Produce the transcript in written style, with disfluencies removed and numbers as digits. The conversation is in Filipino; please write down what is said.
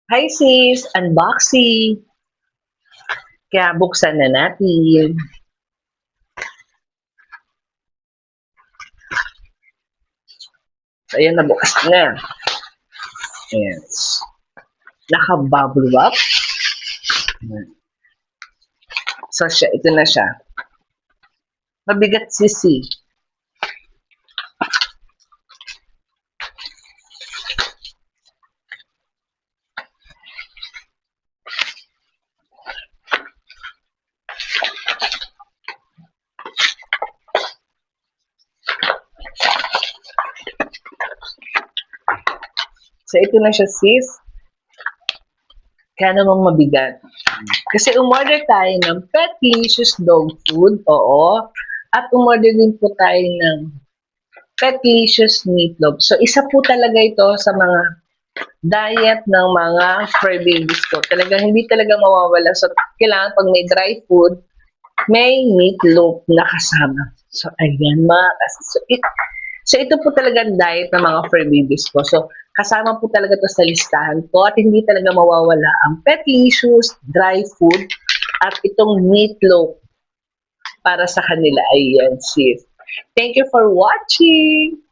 Hi sis, unboxing. Kaya buksan na natin. So, ayan, nabukas na. Ayan. Naka-bubble wrap. Ayan. So, ito na siya. Mabigat sisi. So, ito na siya sis. Kaya namang mabigat. Kasi umorder tayo ng Petlicious dog food, oo. At umorder din po tayo ng Petlicious meatloaf. So, isa po talaga ito sa mga diet ng mga fur babies ko. Talagang hindi talaga mawawala. So, kailangan pag may dry food, may meatloaf na kasama. So, ayan mga kasi. So, ito po talaga ang diet ng mga fur babies ko. So, kasama po talaga to sa listahan ko at hindi talaga mawawala ang Petlicious, dry food, at itong meatloaf para sa kanila. Ayan, sis. Thank you for watching!